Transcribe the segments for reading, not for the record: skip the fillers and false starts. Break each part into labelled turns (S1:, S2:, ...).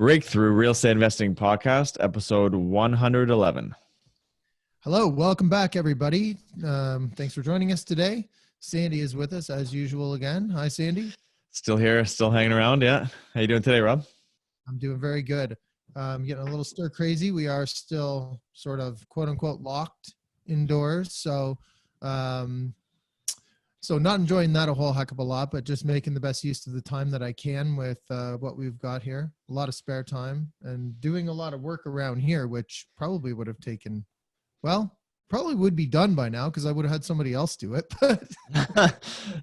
S1: Breakthrough Real Estate Investing Podcast, episode 111.
S2: Hello, welcome back, everybody. Thanks for joining us today. Sandy is with us as usual again. Hi, Sandy.
S1: Still here, still hanging around. Yeah. How you doing today, Rob?
S2: I'm doing very good. Getting a little stir crazy. We are still sort of quote unquote locked indoors. So not enjoying that a whole heck of a lot, but just making the best use of the time that I can with what we've got here. A lot of spare time and doing a lot of work around here, which probably would have taken, probably would be done by now because I would have had somebody else do it. But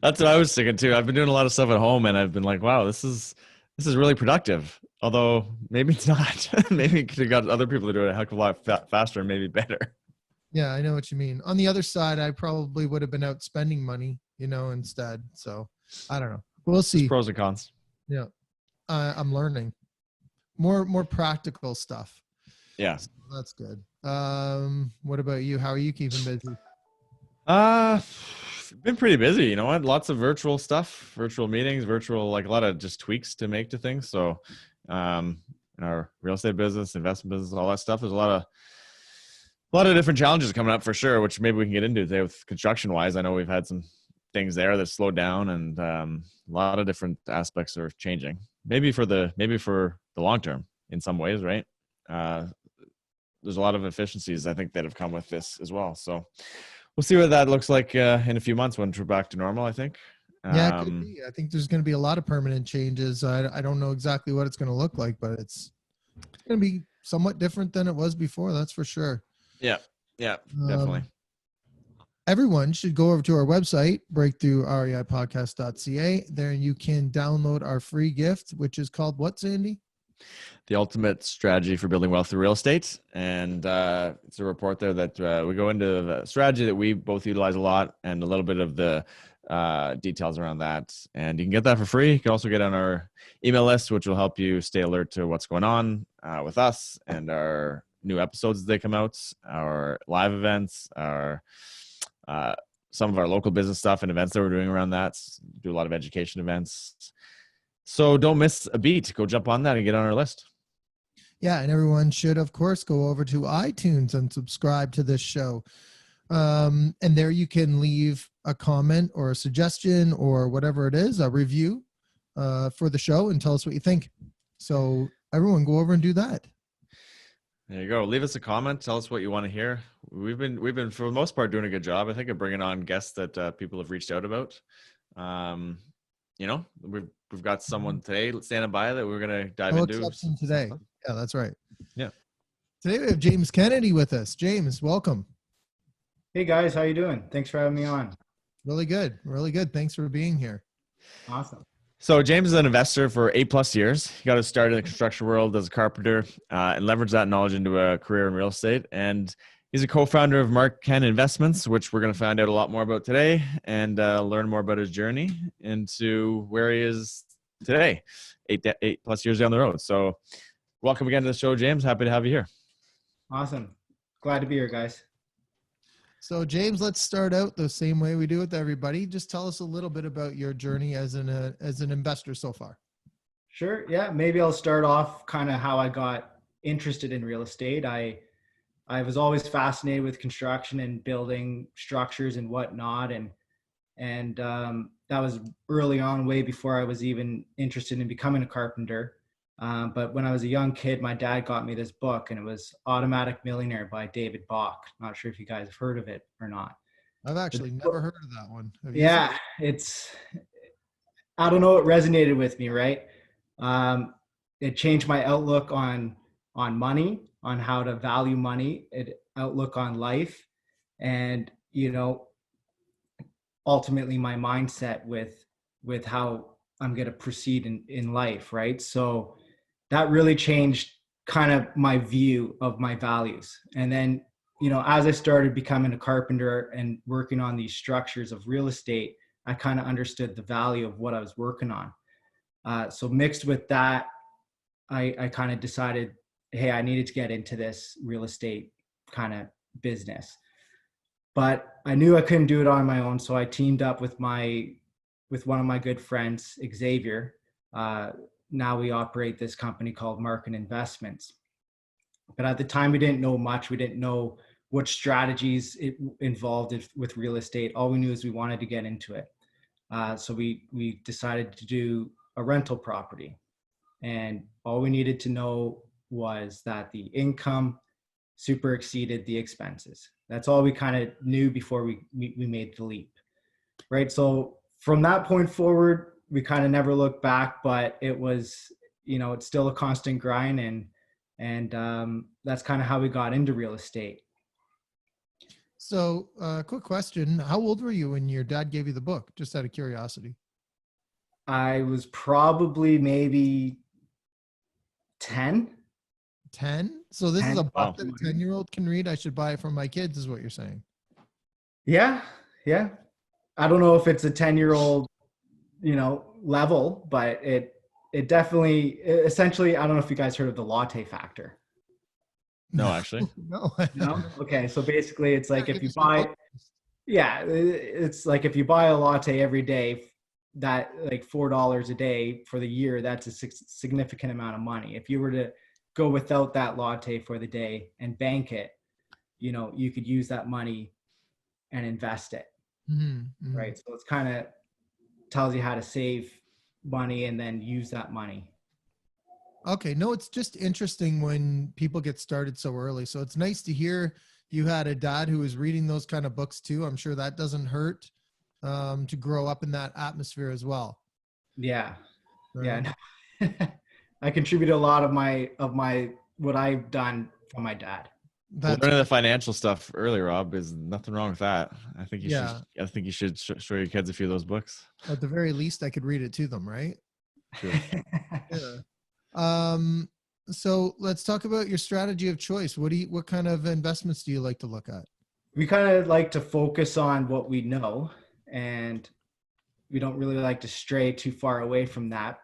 S1: That's what I was thinking too. I've been doing a lot of stuff at home and I've been like, wow, this is really productive. Although maybe it's not. Maybe could have got other people to do it a heck of a lot faster and maybe better.
S2: Yeah, I know what you mean. On the other side, I probably would have been out spending money, instead. So I don't know. We'll see.
S1: There's pros and cons.
S2: Yeah. I'm learning more practical stuff.
S1: Yeah.
S2: So that's good. What about you? How are you keeping busy?
S1: Been pretty busy. You know what? Lots of virtual stuff, virtual meetings, like a lot of just tweaks to make to things. So, in our real estate business, investment business, all that stuff, there's a lot of different challenges coming up for sure, which maybe we can get into today with construction wise. I know we've had some things there that slowed down and, a lot of different aspects are changing, maybe for the long term in some ways, right? There's a lot of efficiencies I think that have come with this as well. So we'll see what that looks like in a few months when we're back to normal, I think.
S2: Yeah, it could be. I think there's going to be a lot of permanent changes. I don't know exactly what it's going to look like, but it's going to be somewhat different than it was before. That's for sure.
S1: Yeah, definitely.
S2: Everyone should go over to our website, breakthroughreipodcast.ca. There you can download our free gift, which is called what, Sandy?
S1: The ultimate strategy for building wealth through real estate. And it's a report there that we go into the strategy that we both utilize a lot and a little bit of the details around that. And you can get that for free. You can also get on our email list, which will help you stay alert to what's going on with us and our new episodes as they come out, our live events, our some of our local business stuff and events that we're doing around that. Do a lot of education events. So don't miss a beat. Go jump on that and get on our list.
S2: Yeah, and everyone should, of course, go over to iTunes and subscribe to this show. And there you can leave a comment or a suggestion or whatever it is, a review for the show and tell us what you think. So everyone go over and do that.
S1: There you go. Leave us a comment. Tell us what you want to hear. We've been for the most part doing a good job, I think, of bringing on guests that people have reached out about. We've got someone today standing by that we're going to dive into.
S2: Exception today. Yeah, that's right.
S1: Yeah.
S2: Today we have James Kennedy with us. James, welcome.
S3: Hey guys, how you doing? Thanks for having me on.
S2: Really good. Really good. Thanks for being here.
S3: Awesome.
S1: So James is an investor for 8+ years. He got his start in the construction world as a carpenter and leveraged that knowledge into a career in real estate. And he's a co-founder of Marken Investments, which we're going to find out a lot more about today and learn more about his journey into where he is today, 8+ years down the road. So welcome again to the show, James. Happy to have you here.
S3: Awesome. Glad to be here, guys.
S2: So James, let's start out the same way we do with everybody. Just tell us a little bit about your journey as an investor so far.
S3: Sure. Yeah. Maybe I'll start off kind of how I got interested in real estate. I was always fascinated with construction and building structures and whatnot. And that was early on, way before I was even interested in becoming a carpenter. But when I was a young kid, my dad got me this book, and it was Automatic Millionaire by David Bach. Not sure if you guys have heard of it or not.
S2: I've actually never heard of that one.
S3: Yeah, I don't know, it resonated with me, right? It changed my outlook on money, on how to value money, outlook on life, and, ultimately my mindset with how I'm going to proceed in life, right? So that really changed kind of my view of my values. And then, as I started becoming a carpenter and working on these structures of real estate, I kind of understood the value of what I was working on. So mixed with that, I kind of decided, hey, I needed to get into this real estate kind of business. But I knew I couldn't do it on my own. So I teamed up with one of my good friends, Xavier. now we operate this company called Marken Investments. But at the time, we didn't know much. We didn't know what strategies it involved with real estate. All we knew is we wanted to get into it. So we decided to do a rental property. And all we needed to know was that the income super exceeded the expenses. That's all we kind of knew before we made the leap, right? So from that point forward, we kind of never looked back, but it was, it's still a constant grind, and that's kind of how we got into real estate.
S2: So, quick question: how old were you when your dad gave you the book? Just out of curiosity.
S3: I was probably maybe 10.
S2: 10. So this is
S3: 10.
S2: a book
S1: Wow.
S2: that a 10-year-old can read. I should buy it for my kids, is what you're saying.
S3: Yeah. I don't know if it's a 10-year-old, level, but it definitely, essentially, I don't know if you guys heard of the latte factor.
S1: No, actually.
S2: No.
S3: No? Okay. So basically it's like
S2: Yeah,
S3: if you
S2: give us the
S3: buy,
S2: book.
S3: yeah, it's like if you buy a latte every day, that like $4 a day for the year, that's a significant amount of money. If you were to go without that latte for the day and bank it, you could use that money and invest it.
S2: Mm-hmm.
S3: Right. So it's kind of tells you how to save money and then use that money.
S2: Okay. No, it's just interesting when people get started so early. So it's nice to hear you had a dad who was reading those kind of books too. I'm sure that doesn't hurt to grow up in that atmosphere as well.
S3: Yeah.
S2: Right?
S3: Yeah. I contribute a lot of my what I've done from my dad.
S1: Well,
S2: That's
S1: learning the financial stuff early, Rob, is nothing wrong with that. I think you
S2: Yeah.
S1: should. I think you should show your kids a few of those books.
S2: at the very least I could read it to them, right?
S1: True.
S2: Yeah. So let's talk about your strategy of choice. What kind of investments do you like to look at?
S3: We kind of like to focus on what we know, and we don't really like to stray too far away from that.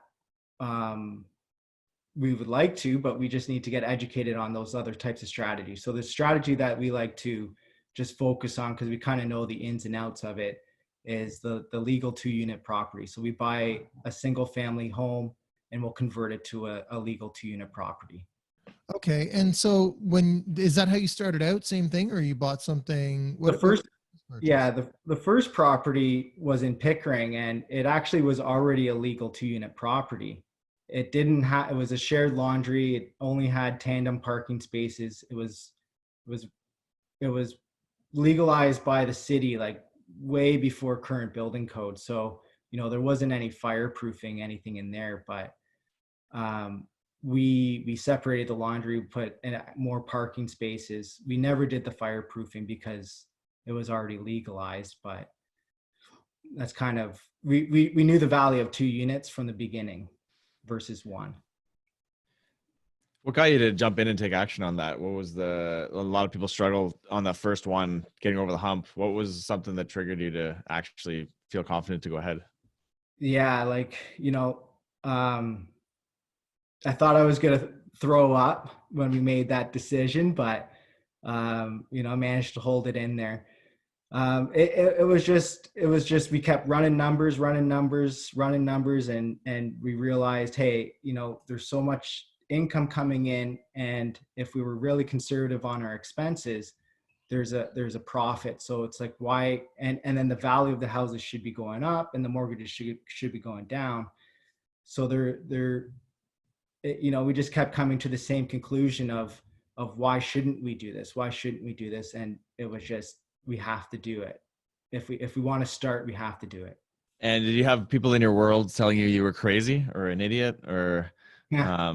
S3: We would like to, but we just need to get educated on those other types of strategies. So the strategy that we like to just focus on, because we kind of know the ins and outs of it, is the legal 2-unit property. So we buy a single family home and we'll convert it to a legal 2-unit property.
S2: Okay. And so is that how you started out? Same thing, or you bought something?
S3: The first,
S2: purchase?
S3: yeah, the first property was in Pickering, and it actually was already a legal 2-unit property. It didn't have, it was a shared laundry. It only had tandem parking spaces. It was legalized by the city, like way before current building code. So, there wasn't any fireproofing, anything in there, but we separated the laundry, we put in more parking spaces. We never did the fireproofing because it was already legalized, but that's kind of, we knew the value of 2 units from the beginning versus 1.
S1: What got you to jump in and take action on that? What was a lot of people struggle on that first one, getting over the hump. What was something that triggered you to actually feel confident to go ahead?
S3: Yeah, like, I thought I was going to throw up when we made that decision, but, I managed to hold it in there. It was just, we kept running numbers, and we realized, hey, there's so much income coming in, and if we were really conservative on our expenses, there's a profit. So it's like, why? And then the value of the houses should be going up and the mortgages should be going down. So we just kept coming to the same conclusion of why shouldn't we do this? Why shouldn't we do this? And it was just, we have to do it. If we want to start, we have to do it.
S1: And did you have people in your world telling you were crazy or an idiot or,
S3: Yeah.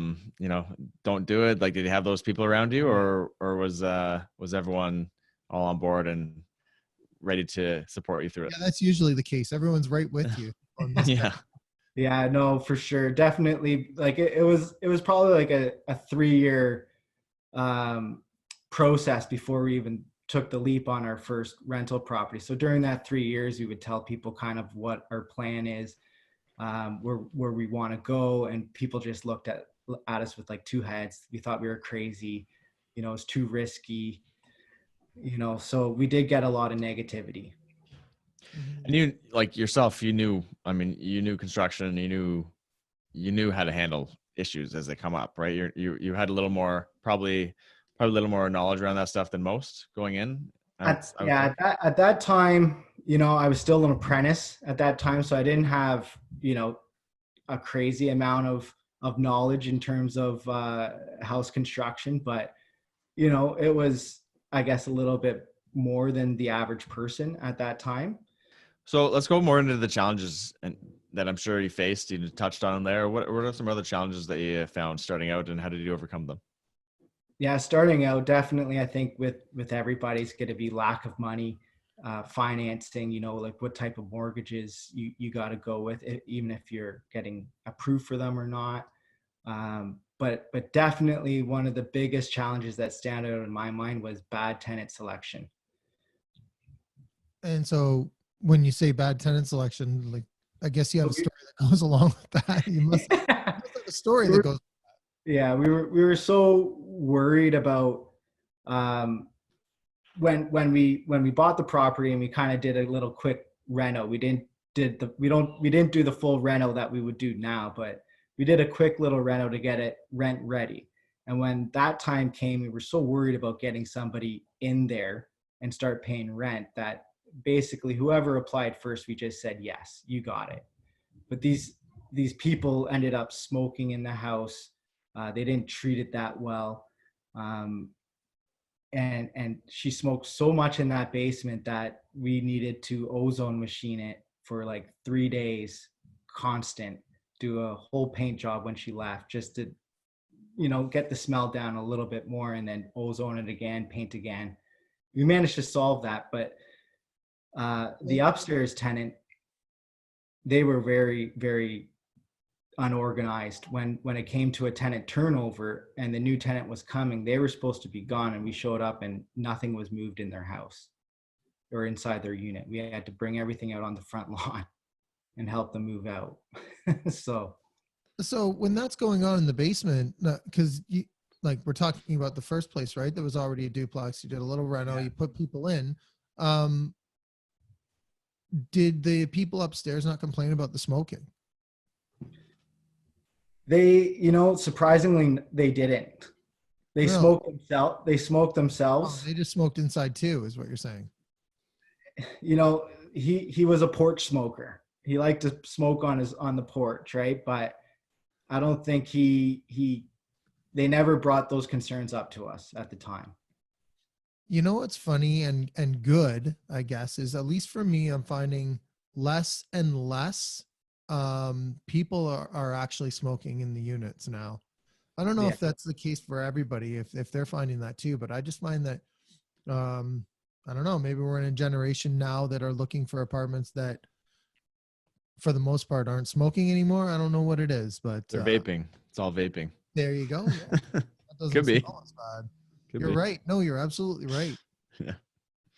S1: don't do it? Like, did you have those people around you, or was everyone all on board and ready to support you through it?
S2: Yeah, that's usually the case. Everyone's right with you on this.
S1: Yeah.
S3: Yeah, no, for sure. Definitely. Like it was probably like a 3-year process before we even took the leap on our first rental property. So during that 3 years, we would tell people kind of what our plan is, where we want to go. And people just looked at us with like 2 heads. We thought we were crazy, it's too risky, so we did get a lot of negativity.
S1: And you, like yourself, you knew construction, you you knew how to handle issues as they come up, right? You had a little more, probably a little more knowledge around that stuff than most going in. I would think.
S3: At that time, I was still an apprentice at that time, so I didn't have, a crazy amount of knowledge in terms of house construction, but it was, I guess, a little bit more than the average person at that time.
S1: So let's go more into the challenges and that I'm sure you faced. You touched on them there. What are some other challenges that you found starting out, and how did you overcome them?
S3: Yeah, starting out, definitely, I think with everybody's going to be lack of money, financing. Like what type of mortgages you got to go with, even if you're getting approved for them or not. But definitely one of the biggest challenges that stand out in my mind was bad tenant selection.
S2: And so when you say bad tenant selection, like, I guess you have a
S3: So
S2: story that goes along with that. You must have a story that goes.
S3: Yeah, we were so worried about when we bought the property, and we kind of did a little quick reno. We didn't do the full reno that we would do now, but we did a quick little reno to get it rent ready. And when that time came, we were so worried about getting somebody in there and start paying rent that basically whoever applied first, we just said, yes, you got it. But these people ended up smoking in the house. They didn't treat it that well. And she smoked so much in that basement that we needed to ozone machine it for like 3 days constant, do a whole paint job when she left, just to get the smell down a little bit more, and then ozone it again, paint again. We managed to solve that. But the upstairs tenant, they were very, very unorganized when it came to a tenant turnover, and the new tenant was coming. They were supposed to be gone, and we showed up and nothing was moved in their house or inside their unit. We had to bring everything out on the front lawn and help them move out. So
S2: when that's going on in the basement, because you, like, we're talking about the first place, right? There was already a duplex. You did a little reno.
S3: Yeah.
S2: You put people in. Did the people upstairs not complain about the smoking?
S3: they, surprisingly, they didn't. They
S2: Really?
S3: smoked themselves. They smoked
S2: Oh,
S3: themselves.
S2: they just smoked inside too, is what you're saying.
S3: He was a porch smoker. He liked to smoke on the porch, right? But I don't think they never brought those concerns up to us at the time.
S2: You know what's funny and good, I guess, is, at least for me, I'm finding less and less people are actually smoking in the units now. I don't know
S3: Yeah.
S2: if that's the case for everybody, if they're finding that too, but I just find that I don't know, maybe we're in a generation now that are looking for apartments that for the most part aren't smoking anymore. I don't know what it is, but
S1: They're vaping. It's all vaping.
S2: there you go. Yeah. That doesn't
S1: Could be.
S2: smell as bad.
S1: Could
S2: You're
S1: be.
S2: right. No, you're absolutely right.
S1: Yeah.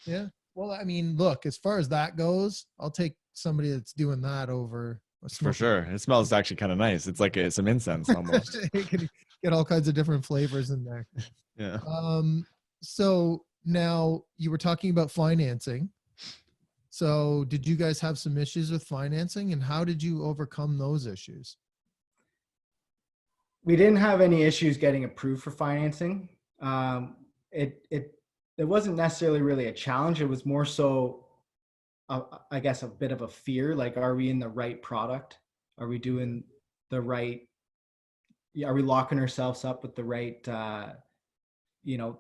S2: Yeah. Well, I mean, look, as far as that goes, I'll take somebody that's doing that over a
S1: For
S2: smoker.
S1: sure. It smells actually kind of nice. It's like some incense almost.
S2: You can get all kinds of different flavors in there.
S1: Yeah.
S2: So now you were talking about financing. So did you guys have some issues with financing, and how did you overcome those issues?
S3: We didn't have any issues getting approved for financing. It wasn't necessarily really a challenge. It was more so, I guess, a bit of a fear. Like, are we in the right product? Are we doing the right? Are we locking ourselves up with the right, the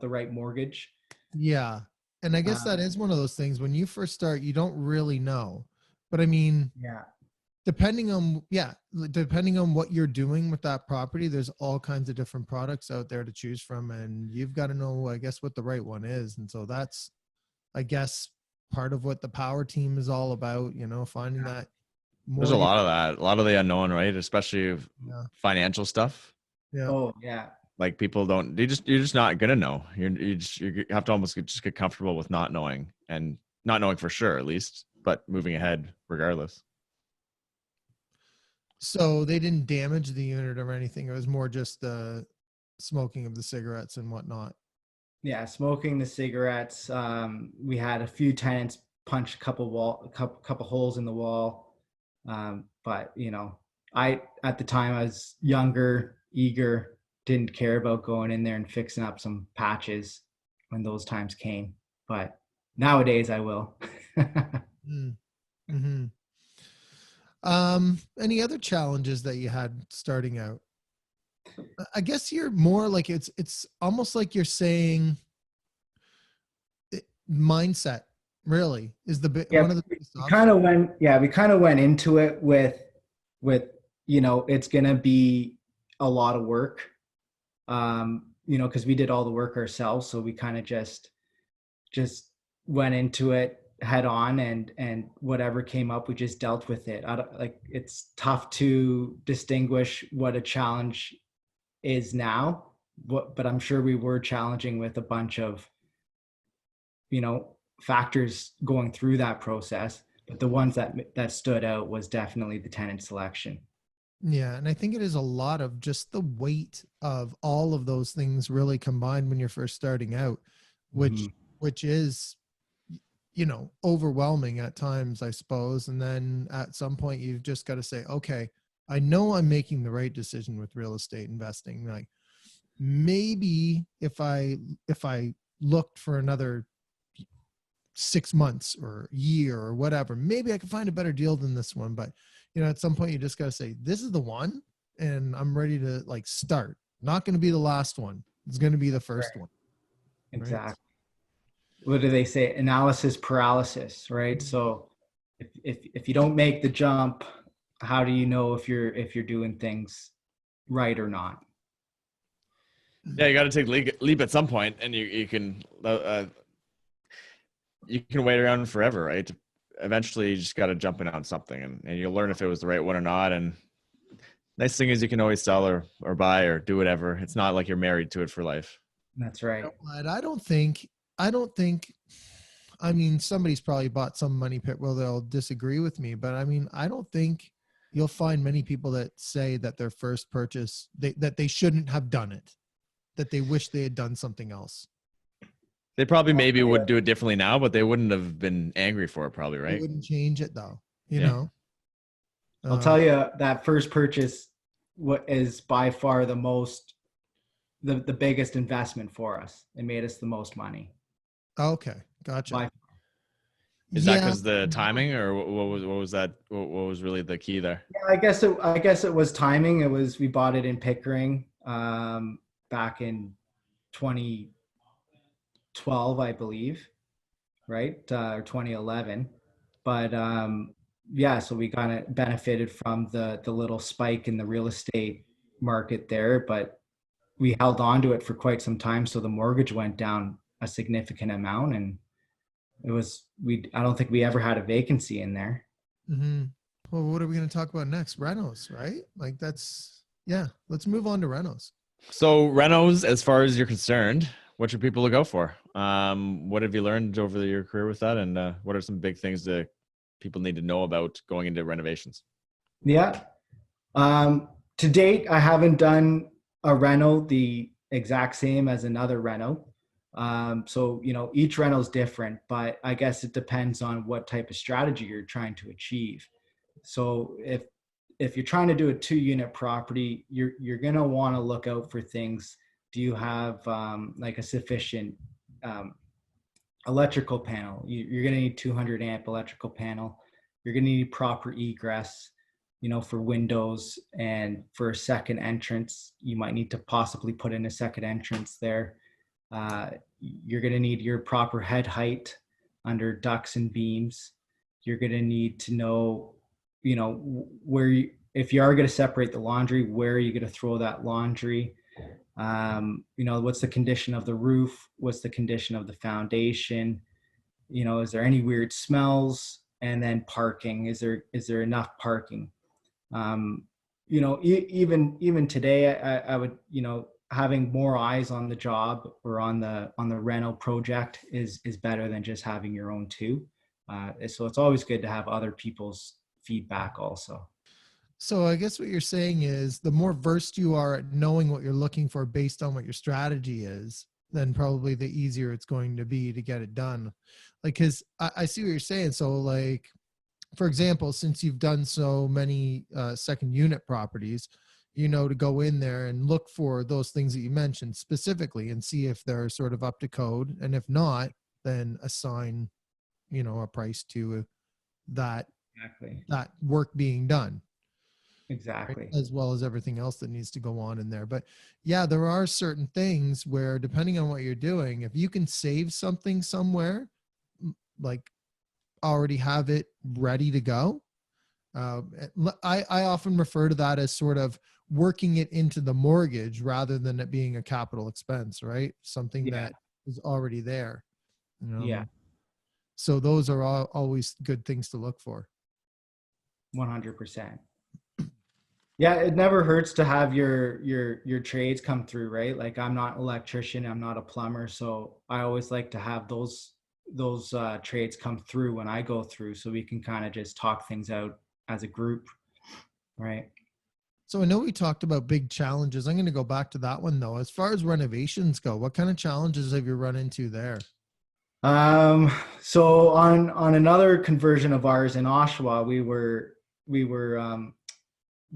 S3: right mortgage?
S2: Yeah. And I guess that is one of those things, when you first start, you don't really know. But I mean,
S3: Yeah.
S2: depending on what you're doing with that property, there's all kinds of different products out there to choose from, and you've got to know, I guess, what the right one is. And so that's, I guess, part of what the power team is all about, finding that.
S1: There's a lot of that, a lot of the unknown, right? Especially financial stuff.
S2: Yeah.
S3: Oh yeah.
S1: Like, people don't, you're just not gonna know. You have to almost just get comfortable with not knowing, and not knowing for sure, at least, but moving ahead regardless.
S2: So they didn't damage the unit or anything. It was more just the smoking of the cigarettes and whatnot.
S3: Yeah, smoking the cigarettes. We had a few tenants punch a couple holes in the wall, but at the time, I was younger, eager, didn't care about going in there and fixing up some patches when those times came. But nowadays I will.
S2: Mm-hmm. Any other challenges that you had starting out? I guess you're more like it's almost like you're saying mindset really is
S3: Yeah,
S2: one of the biggest
S3: we kind
S2: obstacles.
S3: of went, yeah, we kind of went into it with, it's going to be a lot of work, because we did all the work ourselves. So we kind of just went into it head on, and whatever came up, we just dealt with it. I don't, like, it's tough to distinguish what a challenge is now, but I'm sure we were challenging with a bunch of, factors going through that process. But the ones that stood out was definitely the tenant selection.
S2: Yeah, and I think it is a lot of just the weight of all of those things really combined when you're first starting out, which
S3: Mhm.
S2: which is overwhelming at times, I suppose. And then at some point you've just got to say, okay, I know I'm making the right decision with real estate investing. Like maybe if I looked for another 6 months or year or whatever, maybe I could find a better deal than this one. But at some point you just got to say, this is the one, and I'm ready to like start. Not going to be the last one. It's going to be the first
S3: Right.
S2: one. Right.
S3: Exactly. What do they say? Analysis paralysis, right? So if you don't make the jump, how do you know if you're doing things right or not?
S1: Yeah, you got to take leap at some point, and you can wait around forever, right? Eventually, you just got to jump in on something, and you'll learn if it was the right one or not. And nice thing is you can always sell or buy or do whatever. It's not like you're married to it for life.
S3: That's right.
S2: But I don't think, I mean, somebody's probably bought some money pit where they'll disagree with me, but I mean, I don't think you'll find many people that say that their first purchase, that they shouldn't have done it, that they wish they had done something else.
S1: They probably maybe would do it differently now, but they wouldn't have been angry for it, probably,
S2: They
S1: right?
S2: wouldn't change it though, you
S1: Yeah.
S2: know?
S3: I'll tell you that first purchase what is by far the biggest investment for us. It made us the most money.
S2: Okay. Gotcha.
S3: By
S1: Is that
S2: Yeah.
S1: because the timing, or what was that? What was really the key there?
S3: I guess it was timing. It was, we bought it in Pickering back in 2012, I believe, right? Or 2011. But yeah, so we kind of benefited from the little spike in the real estate market there, but we held on to it for quite some time. So the mortgage went down a significant amount, and I don't think we ever had a vacancy in there.
S2: Mm-hmm. Well, what are we going to talk about next? Renos, right? Like yeah, let's move on to Renos.
S1: So renos, as far as you're concerned, what should people look out for? What have you learned over your career with that, and what are some big things that people need to know about going into renovations?
S3: Yeah. To date, I haven't done a reno the exact same as another reno. So, each reno is different, but I guess it depends on what type of strategy you're trying to achieve. So if you're trying to do a 2-unit property, you're gonna want to look out for things. Do you have like a sufficient um, electrical panel? You're gonna need 200 amp electrical panel. You're gonna need proper egress, for windows, and for a second entrance, you might need to possibly put in a second entrance there. You're gonna need your proper head height under ducts and beams. You're gonna need to know, if you are going to separate the laundry, where are you going to throw that laundry? What's the condition of the roof? What's the condition of the foundation? Is there any weird smells? And then parking. Is there enough parking? Even today, I would, having more eyes on the job or on the reno project is better than just having your own too. So it's always good to have other people's feedback also.
S2: So I guess what you're saying is the more versed you are at knowing what you're looking for based on what your strategy is, then probably the easier it's going to be to get it done. Like, cause I see what you're saying. So like, for example, since you've done so many second unit properties, to go in there and look for those things that you mentioned specifically and see if they're sort of up to code. And if not, then assign, a price to that,
S3: Exactly.
S2: that work being done, right?
S3: Exactly.
S2: As well as everything else that needs to go on in there. But yeah, there are certain things where, depending on what you're doing, if you can save something somewhere, like already have it ready to go. I often refer to that as sort of working it into the mortgage rather than it being a capital expense, right? Something
S3: Yeah.
S2: that is already there.
S3: Yeah.
S2: So those are always good things to look for.
S3: 100%. Yeah, it never hurts to have your trades come through, right? Like I'm not an electrician, I'm not a plumber, so I always like to have those trades come through when I go through, so we can kind of just talk things out as a group, right?
S2: So I know we talked about big challenges. I'm going to go back to that one though. As far as renovations go, what kind of challenges have you run into there?
S3: So on another conversion of ours in Oshawa, we were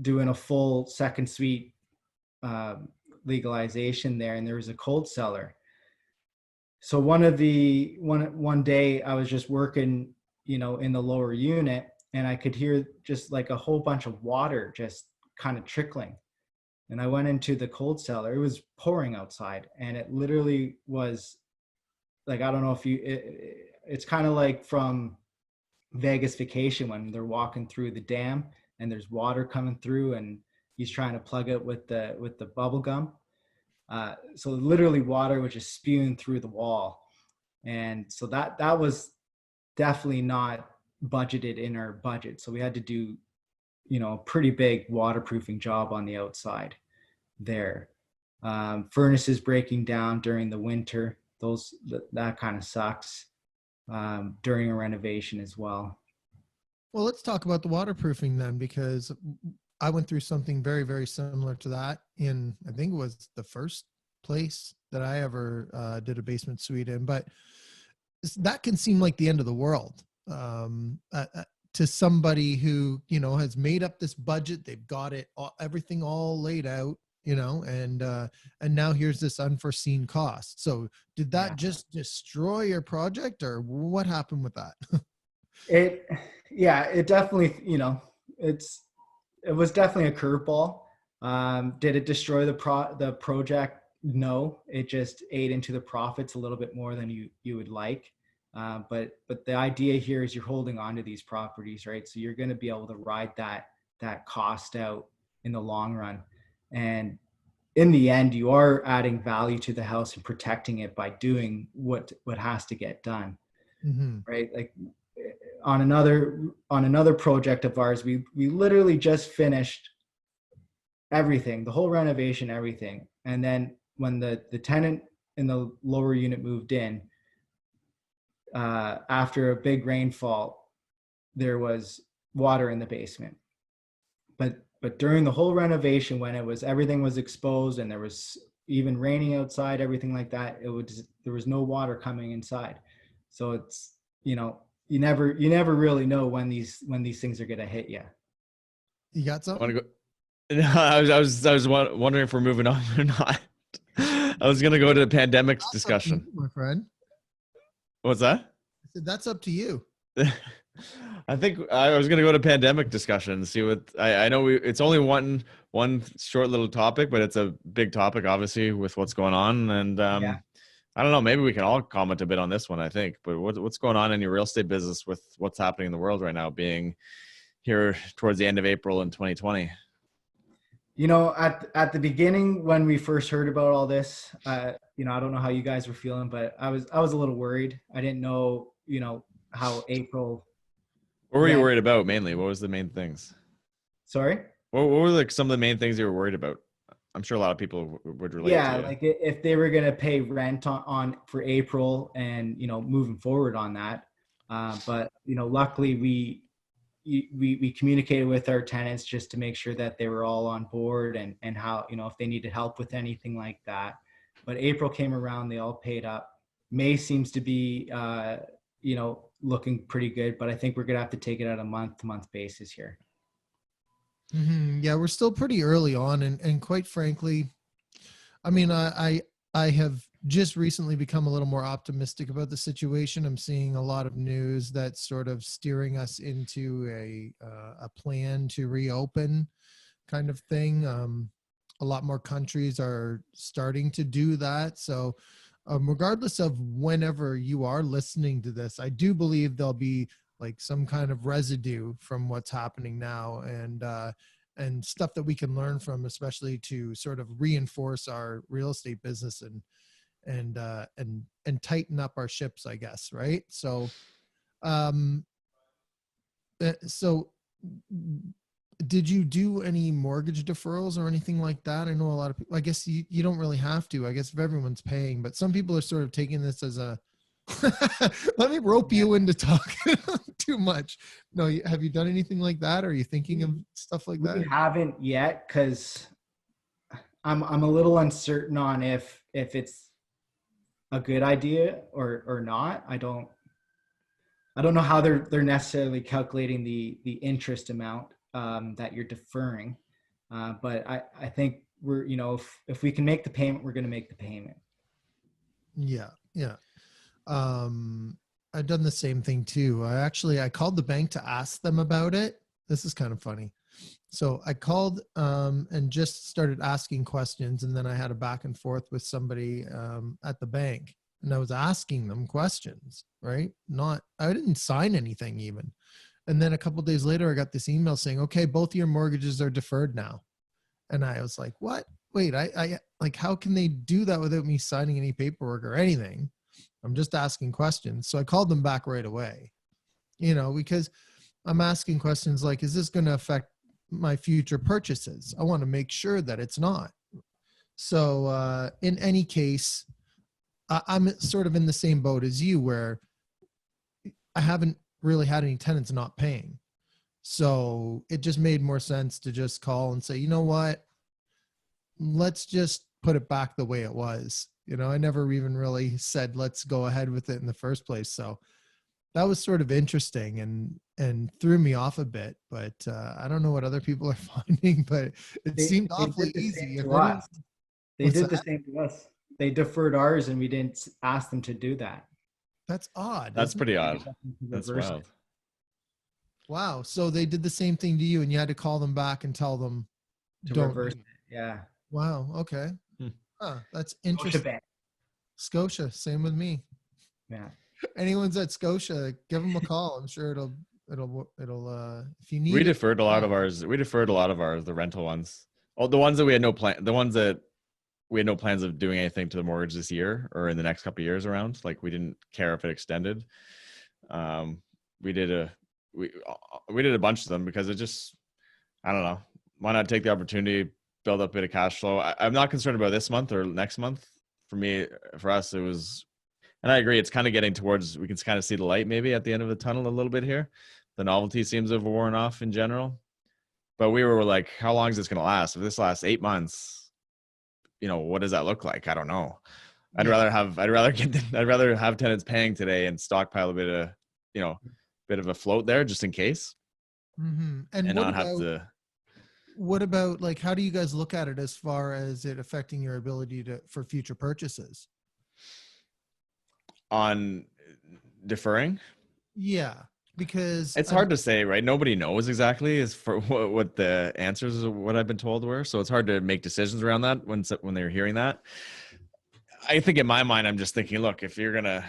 S3: doing a full second suite uh, legalization there, and there was a cold cellar. So one day I was just working, in the lower unit, and I could hear just like a whole bunch of water just kind of trickling. And I went into the cold cellar. It was pouring outside, and it literally was like, I don't know if it's kind of like from Vegas Vacation when they're walking through the dam and there's water coming through, and he's trying to plug it with the bubble gum. So literally water was just spewing through the wall. And so that was definitely not budgeted in our budget. So we had to do, a pretty big waterproofing job on the outside there. Furnaces breaking down during the winter. That kind of sucks during a renovation as well.
S2: Well, let's talk about the waterproofing then, because I went through something very, very similar to that in, I think it was the first place that I ever did a basement suite in, but that can seem like the end of the world to somebody who, has made up this budget. They've got it, everything all laid out, and now here's this unforeseen cost. So did that just destroy your project, or what happened with that?
S3: It definitely, it was definitely a curveball. Did it destroy the project? No, it just ate into the profits a little bit more than you would like. But the idea here is you're holding on to these properties, right? So you're going to be able to ride that cost out in the long run. And in the end, you are adding value to the house and protecting it by doing what has to get done,
S2: Mm-hmm.
S3: right? Like on another project of ours, we literally just finished everything, the whole renovation, everything. And then when the tenant in the lower unit moved in, after a big rainfall, there was water in the basement. But during the whole renovation, when everything was exposed and there was even raining outside, everything like that, there was no water coming inside. So it's, you never really know when these things are gonna hit you.
S2: You got
S1: I want
S2: something?
S1: to go. I was wondering if we're moving on or not. I was gonna go to the pandemics
S2: That's up to you,
S1: discussion.
S2: my friend.
S1: What's that?
S2: I said, that's up to you.
S1: I think I was gonna go to pandemic discussion and see what I know. It's only one short little topic, but it's a big topic, obviously, with what's going on. And
S3: Yeah.
S1: I don't know. Maybe we can all comment a bit on this one. I think. But what's going on in your real estate business with what's happening in the world right now, being here towards the end of April in 2020?
S3: At the beginning when we first heard about all this, I don't know how you guys were feeling, but I was a little worried. I didn't know, how April
S1: What were you
S3: went.
S1: worried about mainly? What was the main things?
S3: Sorry.
S1: What were like some of the main things you were worried about? I'm sure a lot of people would relate to
S3: Yeah,
S1: you.
S3: like if they were gonna pay rent on for April and moving forward on that, but luckily we communicated with our tenants just to make sure that they were all on board and how if they needed help with anything like that. But April came around, they all paid up. May seems to be looking pretty good, but I think we're gonna have to take it at a month-to-month basis here.
S2: Yeah, we're still pretty early on, and quite frankly, I mean, I have just recently become a little more optimistic about the situation. I'm seeing a lot of news that's sort of steering us into a plan to reopen kind of thing. A lot more countries are starting to do that. So, regardless of whenever you are listening to this, I do believe there'll be like some kind of residue from what's happening now, and stuff that we can learn from, especially to sort of reinforce our real estate business and tighten up our ships, I guess. Right. So, um, so did you do any mortgage deferrals or anything like that? I know a lot of people, I guess you don't really have to, I guess, if everyone's paying, but some people are sort of taking this as a, let me rope you into talking too much. No, have you done anything like that? Are you thinking of stuff like
S3: We
S2: that?
S3: haven't yet, because I'm a little uncertain on if it's a good idea or not. I don't know how they're necessarily calculating the interest amount that you're deferring. But I think we're, if we can make the payment, we're going to make the payment.
S2: Yeah. Yeah. I've done the same thing too. I called the bank to ask them about it. This is kind of funny. So I called and just started asking questions, and then I had a back and forth with somebody at the bank, and I was asking them questions, right? I didn't sign anything even. And then a couple of days later, I got this email saying, okay, both of your mortgages are deferred now. And I was like, what? Wait, I like, how can they do that without me signing any paperwork or anything? I'm just asking questions. So I called them back right away, because I'm asking questions like, is this going to affect my future purchases? I want to make sure that it's not. So in any case, I'm sort of in the same boat as you, where I haven't really had any tenants not paying. So it just made more sense to just call and say, you know what, let's just put it back the way it was. I never even really said, let's go ahead with it in the first place. So that was sort of interesting and threw me off a bit, but I don't know what other people are finding, but it seemed awfully easy.
S3: To us. They
S2: What's
S3: did the
S2: that?
S3: same to us. They deferred ours, and we didn't ask them to do that.
S2: That's odd.
S1: That's
S2: Isn't it?
S1: pretty odd.
S3: To
S1: That's
S3: reverse
S1: wild.
S3: it.
S2: Wow. So they did the same thing to you, and you had to call them back and tell them,
S3: To
S2: don't
S3: reverse
S2: do
S3: it. Yeah.
S2: Wow. Okay.
S1: Hmm.
S2: That's interesting.
S3: Scotiabank.
S2: Scotia, same with me.
S3: Yeah.
S2: Anyone's at Scotia, give them a call. I'm sure it'll if you need
S1: We
S2: it.
S1: deferred a lot of ours. We deferred a lot of ours, the rental ones. Oh, the ones that we had no plan, the ones that we had no plans of doing anything to the mortgage this year or in the next couple of years around. Like we didn't care if it extended. We did a bunch of them because it just, I don't know. Why not take the opportunity, build up a bit of cash flow? I'm not concerned about this month or next month. For us, it was, and I agree, it's kind of getting towards, we can kind of see the light maybe at the end of the tunnel a little bit here. The novelty seems to have worn off in general. But we were like, how long is this going to last? If this lasts 8 months, what does that look like? I don't know. I'd rather have tenants paying today and stockpile a bit of a float there just in case,
S2: Mm-hmm. And
S1: and not have to.
S2: what about like, how do you guys look at it as far as it affecting your ability for future purchases?
S1: On deferring,
S2: Yeah, because
S1: it's hard to say, right? Nobody knows exactly as for what the answers of what I've been told were, so it's hard to make decisions around that when they're hearing that. I think in my mind, I'm just thinking, look, if a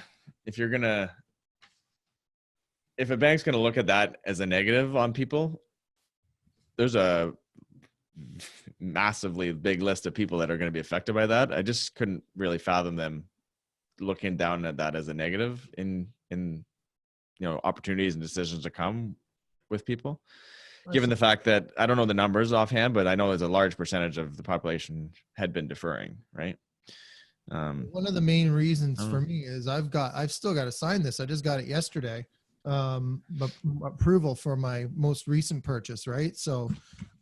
S1: bank's gonna look at that as a negative on people, there's a massively big list of people that are going to be affected by that. I just couldn't really fathom them looking down at that as a negative in opportunities and decisions to come with people, given the fact that I don't know the numbers offhand, but I know there's a large percentage of the population had been deferring, right?
S2: One of the main reasons for me is I've still got to sign this. I just got it yesterday. But approval for my most recent purchase, right? So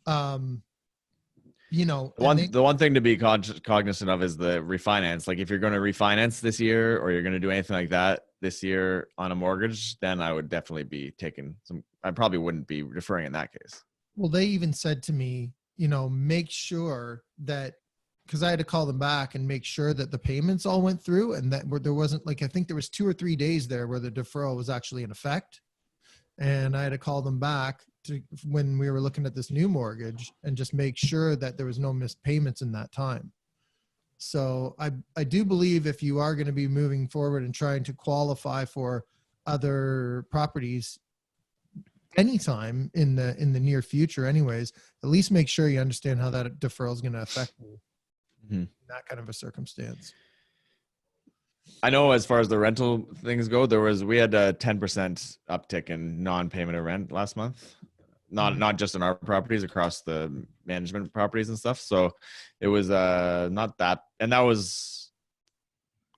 S2: the
S1: one thing to be cognizant of is the refinance. Like if you're going to refinance this year or you're going to do anything like that, this year on a mortgage, then I would definitely be taking some, I probably wouldn't be deferring in that case.
S2: Well, they even said to me, you know, make sure that, because I had to call them back and make sure that the payments all went through, and that there wasn't, like, I think there was 2 or 3 days there where the deferral was actually in effect. And I had to call them back to when we were looking at this new mortgage and just make sure that there was no missed payments in that time. So I do believe if you are going to be moving forward and trying to qualify for other properties anytime in the near future anyways, at least make sure you understand how that deferral is going to affect you in that kind of a circumstance.
S1: I know as far as the rental things go, we had a 10% uptick in non-payment of rent last month. Not just in our properties, across the management properties and stuff. So it was not that, and that was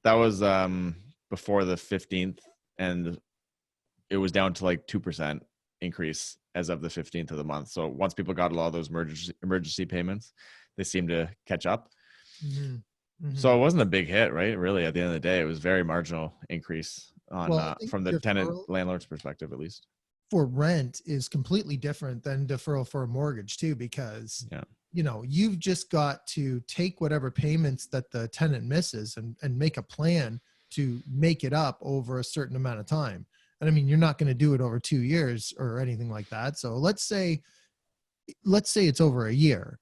S1: before the 15th, and it was down to like 2% increase as of the 15th of the month. So once people got a lot of those emergency payments, they seemed to catch up. So it wasn't a big hit, right? Really, at the end of the day, it was very marginal increase on from the tenant landlord's perspective, at least.
S2: For rent is completely different than deferral for a mortgage too, because you know, you've just got to take whatever payments that the tenant misses and make a plan to make it up over a certain amount of time. And I mean, you're not going to do it over 2 years or anything like that. So let's say it's over a year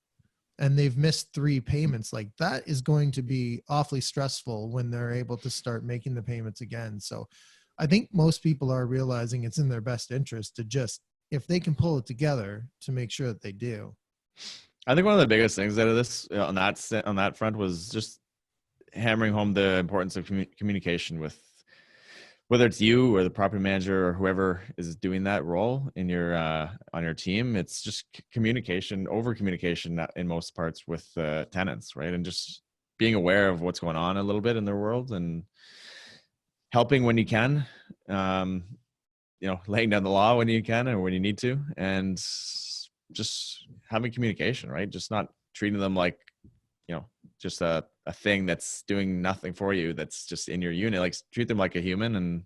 S2: and they've missed 3 payments. Like, that is going to be awfully stressful when they're able to start making the payments again. So I think most people are realizing it's in their best interest to just, if they can pull it together, to make sure that they do.
S1: I think one of the biggest things out of this on that front was just hammering home the importance of communication with, whether it's you or the property manager or whoever is doing that role in your on your team. It's just communication, over communication in most parts with tenants, right? And just being aware of what's going on a little bit in their world and helping when you can, you know, laying down the law when you can or when you need to, and just having communication, right? Just not treating them like, you know, just a thing that's doing nothing for you, that's just in your unit. Like, treat them like a human and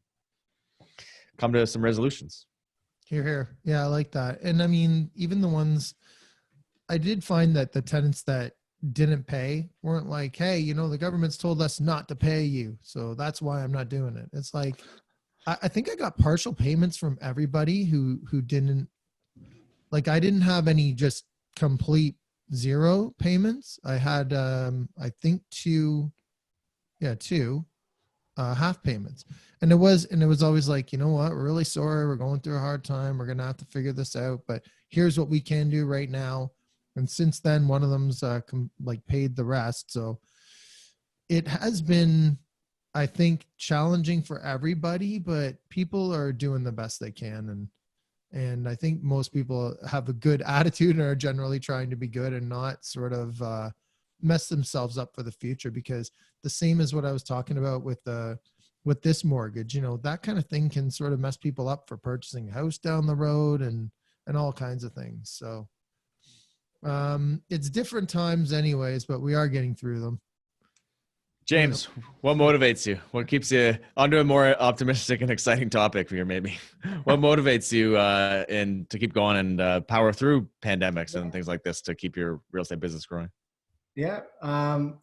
S1: come to some resolutions.
S2: Here. Yeah, I like that. And I mean, even the ones, I did find that the tenants that didn't pay weren't like, hey, you know, the government's told us not to pay you, so that's why I'm not doing it. It's like, I think I got partial payments from everybody who didn't, like, I didn't have any just complete 0 payments. I had I think 2 half payments. And it was always like, you know what, we're really sorry, we're going through a hard time, we're gonna have to figure this out, but here's what we can do right now. And since then, one of them's like paid the rest. So it has been, I think, challenging for everybody, but people are doing the best they can. And I think most people have a good attitude and are generally trying to be good and not sort of mess themselves up for the future, because the same as what I was talking about with this mortgage, you know, that kind of thing can sort of mess people up for purchasing a house down the road and all kinds of things. So it's different times anyways, but we are getting through them.
S1: James, what motivates you? What keeps you onto a more optimistic and exciting topic here, maybe? What motivates you and to keep going and power through pandemics and things like this to keep your real estate business growing?
S3: Yeah.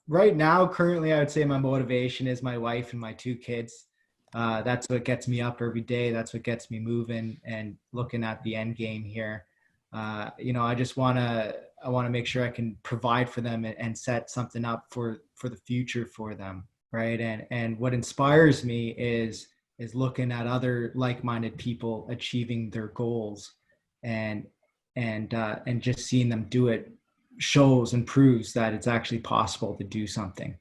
S3: Right now, currently, I would say my motivation is my wife and my 2 kids. That's what gets me up every day. That's what gets me moving and looking at the end game here. You know, I want to make sure I can provide for them and set something up for the future for them, right? And what inspires me is looking at other like-minded people achieving their goals, and just seeing them do it shows and proves that it's actually possible to do something.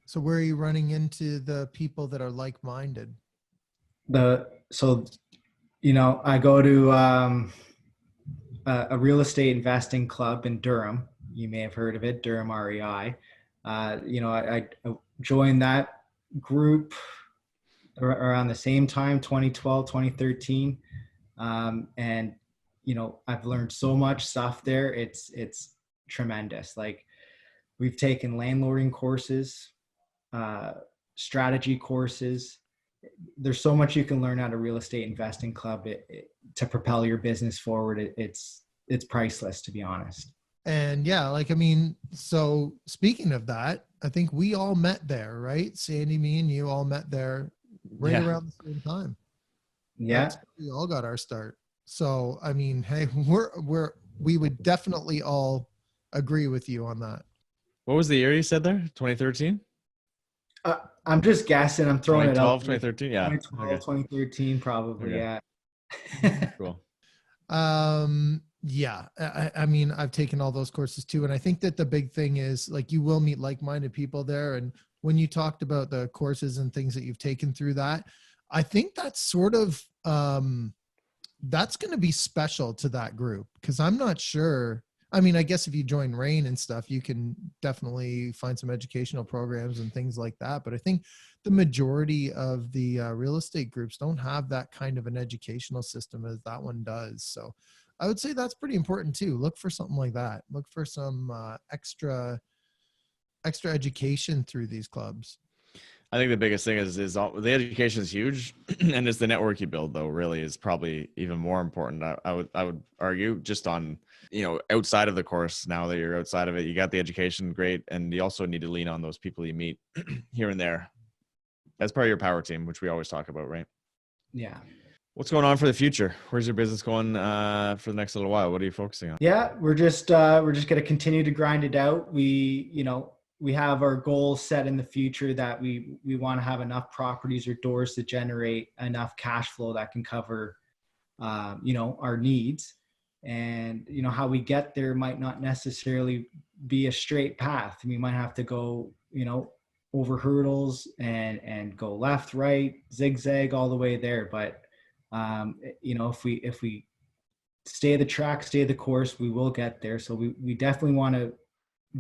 S2: So where are you running into the people that are like-minded?
S3: So, you know, I go to a real estate investing club in Durham. You may have heard of it, Durham REI. You know, I joined that group around the same time, 2012, 2013. And, you know, I've learned so much stuff there. It's tremendous. Like, we've taken landlording courses, strategy courses, there's so much you can learn at a real estate investing club to propel your business forward. It's priceless, to be honest.
S2: And yeah, like, I mean, so speaking of that, I think we all met there, right? Sandy, me and you all met there right
S1: Yeah.
S2: around the same time.
S3: Yeah.
S2: That's where we all got our start. So, I mean, hey, we would definitely all agree with you on that.
S1: What was the year you said there? 2013?
S3: I'm just guessing. I'm throwing it out.
S1: 2013? Yeah.
S3: 2012,
S1: Okay.
S3: 2013, probably.
S1: Okay.
S3: Yeah.
S1: Cool.
S2: Yeah, I mean, I've taken all those courses too. And I think that the big thing is like, you will meet like-minded people there. And when you talked about the courses and things that you've taken through that, I think that's sort of, that's going to be special to that group. Cause I'm not sure. I mean, I guess if you join RAIN and stuff, you can definitely find some educational programs and things like that. But I think the majority of the real estate groups don't have that kind of an educational system as that one does. So I would say that's pretty important too. Look for something like that. Look for some extra education through these clubs.
S1: I think the biggest thing is all, the education is huge, and it's the network you build though really is probably even more important. I would argue just on, you know, outside of the course. Now that you're outside of it, you got the education, great, and you also need to lean on those people you meet here and there as part of your power team, which we always talk about, right?
S3: Yeah.
S1: What's going on for the future? Where's your business going for the next little while? What are you focusing on?
S3: Yeah, we're just going to continue to grind it out. We have our goals set in the future that we want to have enough properties or doors to generate enough cash flow that can cover, our needs. And, how we get there might not necessarily be a straight path. We might have to go, over hurdles and go left, right, zigzag all the way there. But, if we stay the track, stay the course, we will get there. So we definitely want to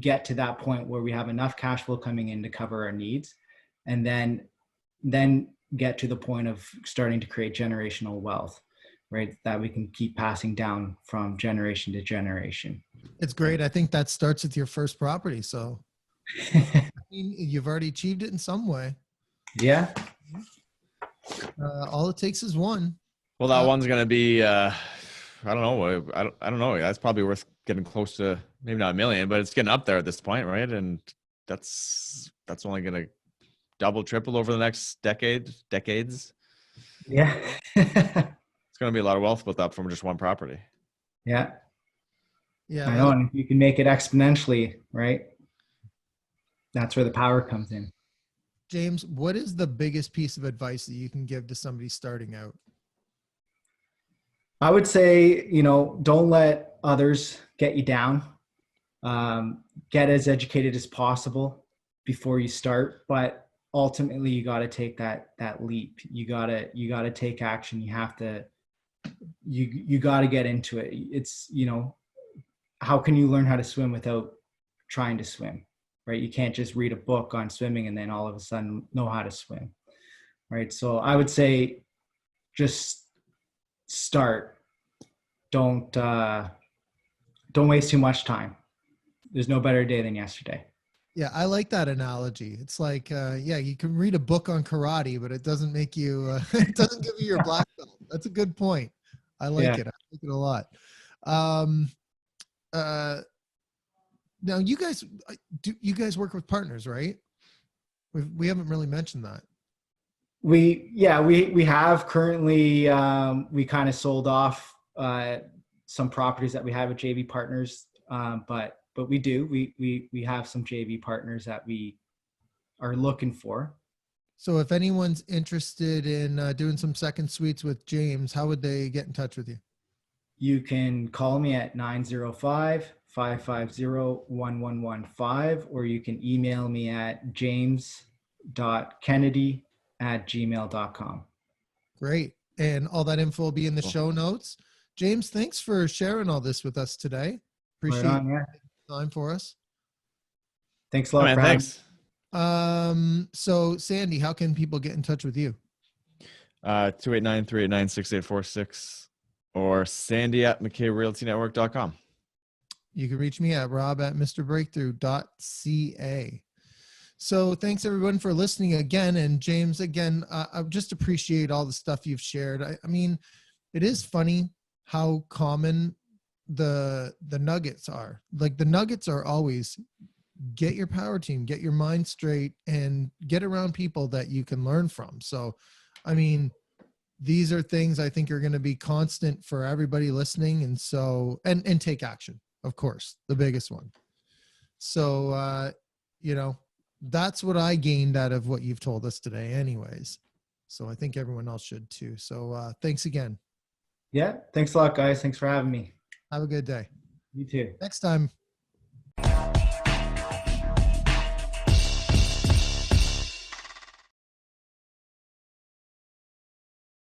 S3: get to that point where we have enough cash flow coming in to cover our needs, and then get to the point of starting to create generational wealth, right? That we can keep passing down from generation to generation.
S2: It's great. I think that starts with your first property. So I mean, you've already achieved it in some way.
S3: Yeah.
S2: All it takes is one.
S1: Well, that one's going to be, I don't know. I don't know. That's probably worth getting close to, maybe not $1 million, but it's getting up there at this point, right? And that's only going to double, triple over the next decades.
S3: Yeah.
S1: It's going to be a lot of wealth built up from just one property.
S3: Yeah.
S2: Yeah.
S3: I know. And you can make it exponentially, right? That's where the power comes in.
S2: James, what is the biggest piece of advice that you can give to somebody starting out?
S3: I would say, don't let others get you down. Get as educated as possible before you start, but ultimately you got to take that leap. You got to take action. You have to, you got to get into it. It's, how can you learn how to swim without trying to swim, right? You can't just read a book on swimming and then all of a sudden know how to swim, right? So I would say just start. Don't waste too much time. There's no better day than yesterday.
S2: Yeah, I like that analogy. It's like, you can read a book on karate, but it doesn't make you, it doesn't give you your black belt. That's a good point. I like it. I like it a lot. Now you guys work with partners, right? We haven't really mentioned that.
S3: We have currently, we kind of sold off some properties that we have with JV partners. But we have some JV partners that we are looking for.
S2: So if anyone's interested in doing some second suites with James, how would they get in touch with you?
S3: You can call me at 905-550-1115, or you can email me at james.kennedy@gmail.com.
S2: Great. And all that info will be in the show notes. James, thanks for sharing all this with us today. Appreciate the time for us.
S3: Thanks a lot,
S1: man,
S3: Brad.
S1: thanks.
S2: So Sandy, how can people get in touch with you?
S1: 289-389-6846 or sandy@mckayrealtynetwork.com.
S2: You can reach me at rob@mrbreakthrough.ca. So thanks everyone for listening again. And James, again, I just appreciate all the stuff you've shared. I mean, it is funny how common the nuggets are. Like the nuggets are always get your power team, get your mind straight, and get around people that you can learn from. So, I mean, these are things I think are going to be constant for everybody listening. And so, and take action, of course, the biggest one. So, you know, that's what I gained out of what you've told us today anyways. So I think everyone else should too. So, thanks again.
S3: Yeah. Thanks a lot, guys. Thanks for having me.
S2: Have a good day.
S3: You too.
S2: Next time.